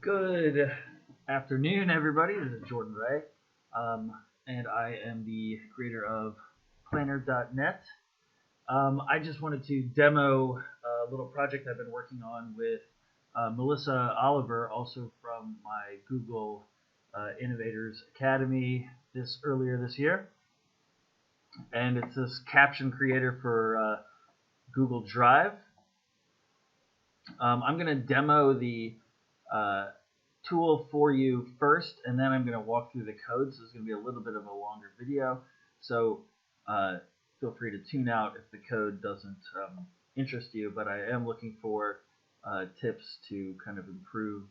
Good afternoon, everybody. This is Jordan Ray, and I am the creator of Planner.net. I just wanted to demo a little project I've been working on with Melissa Oliver, also from my Google Innovators Academy earlier this year. And it's this caption creator for Google Drive. I'm going to demo the tool for you first, and then I'm going to walk through the code. So it's going to be a little bit of a longer video. So feel free to tune out if the code doesn't interest you, but I am looking for tips to kind of improve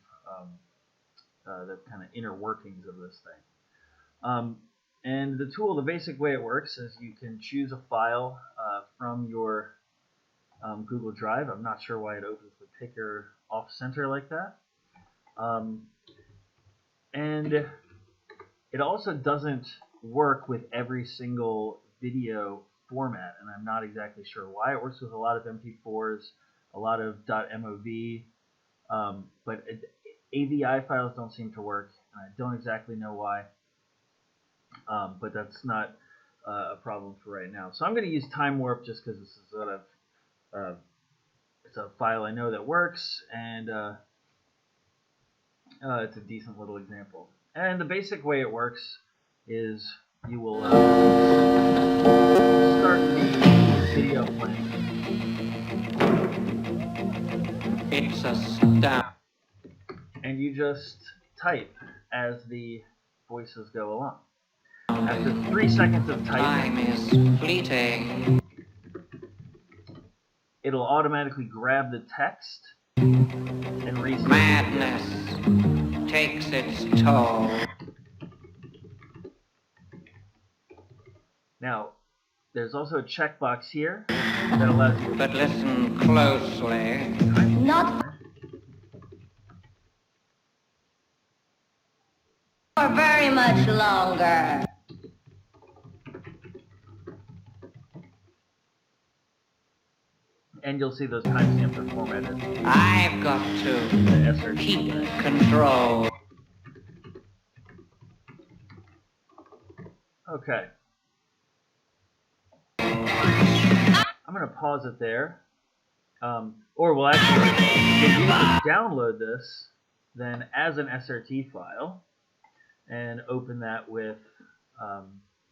the kind of inner workings of this thing. And the tool, the basic way it works is you can choose a file from your Google Drive. I'm not sure why it opens the picker off center like that. And it also doesn't work with every single video format, and I'm not exactly sure why. It works with a lot of MP4s, a lot of .mov, but AVI files don't seem to work, and I don't exactly know why, but that's not a problem for right now. So I'm going to use Time Warp just because this is sort of it's a file I know that works, and it's a decent little example. And the basic way it works is you will start the video playing. It's a stop. And you just type as the voices go along. After 3 seconds of typing, Time is fleeting. it'll automatically grab the text and reset. Madness takes its toll. Now, there's also a checkbox here that allows you to... But listen closely. Not for very much longer. And you'll see those timestamps are formatted. I've got to keep control. Okay. I'm going to pause it there. Or we'll actually, if you can download this then as an SRT file and open that with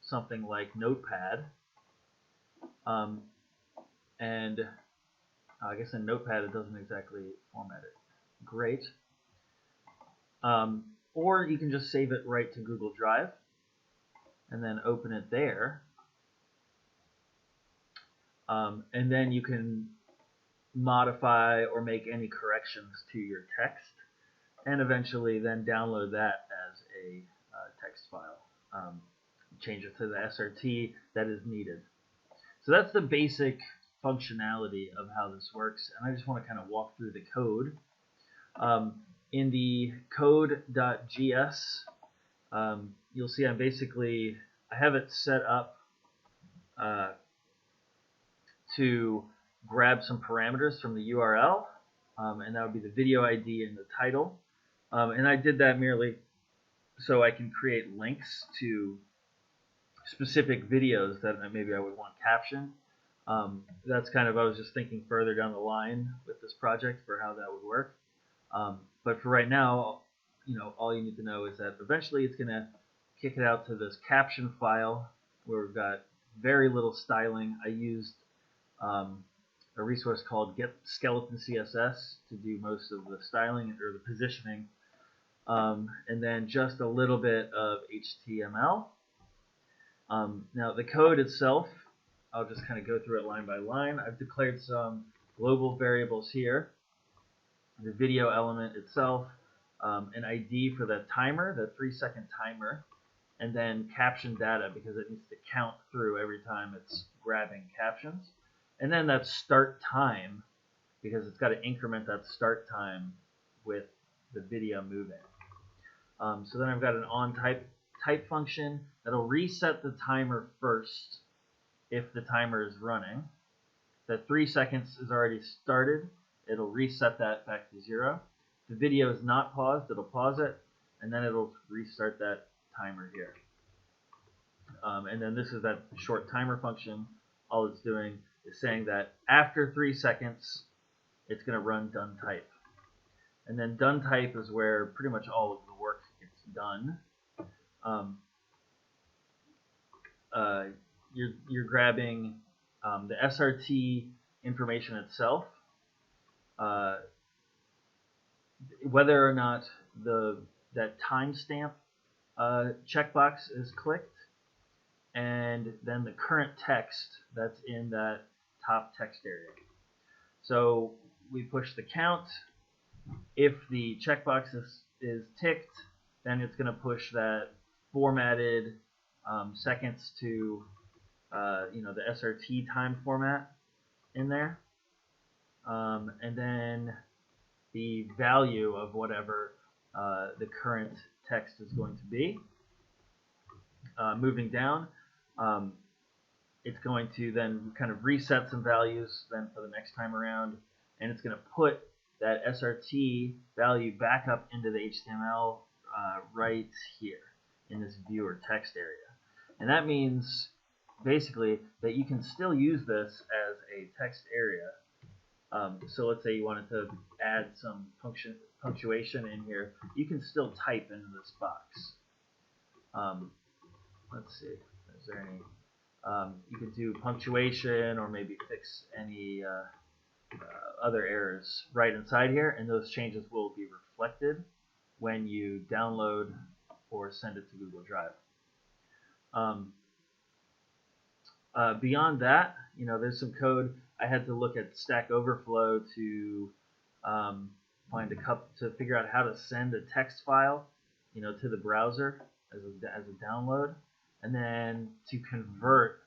something like Notepad. And I guess in Notepad it doesn't exactly format it great. Or you can just save it right to Google Drive and then open it there. And then you can modify or make any corrections to your text, and eventually then download that as a text file. Change it to the SRT that is needed. So that's the basic functionality of how this works, and I just want to kind of walk through the code. In the code.gs, you'll see I have it set up to grab some parameters from the URL, and that would be the video ID and the title. And I did that merely so I can create links to specific videos that maybe I would want captioned. That's kind of, I was just thinking further down the line with this project for how that would work. But for right now, all you need to know is that eventually it's going to kick it out to this caption file where we've got very little styling. I used a resource called Get Skeleton CSS to do most of the styling or the positioning, and then just a little bit of HTML. Now the code itself, I'll just kind of go through it line by line. I've declared some global variables here, the video element itself, an ID for the timer, the 3-second timer, and then caption data because it needs to count through every time it's grabbing captions. And then that start time, because it's got to increment that start time with the video moving. So then I've got an onType function that'll reset the timer first if the timer is running. The 3 seconds is already started. It'll reset that back to 0. the video is not paused, it'll pause it, and then it'll restart that timer here. And then this is that short timer function. All it's doing is saying that after 3 seconds, it's going to run done type. And then done type is where pretty much all of the work gets done. You're grabbing the SRT information itself, whether or not that timestamp checkbox is clicked, and then the current text that's in that top text area. So we push the count. If the checkbox is ticked, then it's going to push that formatted seconds to the SRT time format in there, and then the value of whatever the current text is going to be. Moving down, it's going to then kind of reset some values then for the next time around, and it's going to put that SRT value back up into the HTML right here in this viewer text area. And that means basically that you can still use this as a text area. So let's say you wanted to add some punctuation in here. You can still type into this box. Let's see, is there any, you can do punctuation or maybe fix any other errors right inside here, and those changes will be reflected when you download or send it to Google Drive. Beyond that, there's some code. I had to look at Stack Overflow to to figure out how to send a text file, to the browser as a download, and then to convert.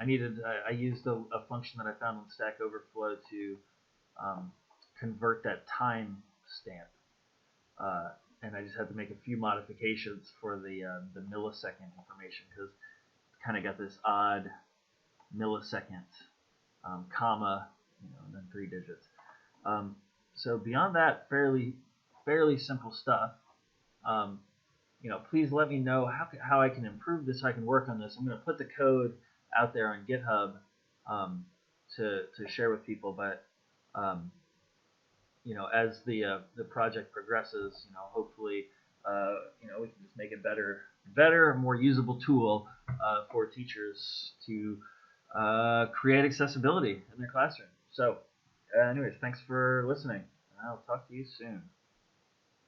I used a function that I found on Stack Overflow to convert that time stamp, and I just had to make a few modifications for the millisecond information, because it's kind of got this odd millisecond comma, and then 3 digits. So beyond that, fairly simple stuff. Please let me know how I can improve this, so I can work on this. I'm going to put the code out there on GitHub to share with people, but as the project progresses, hopefully we can just make it better, more usable tool for teachers to create accessibility in their classroom. So anyways, thanks for listening. I'll talk to you soon.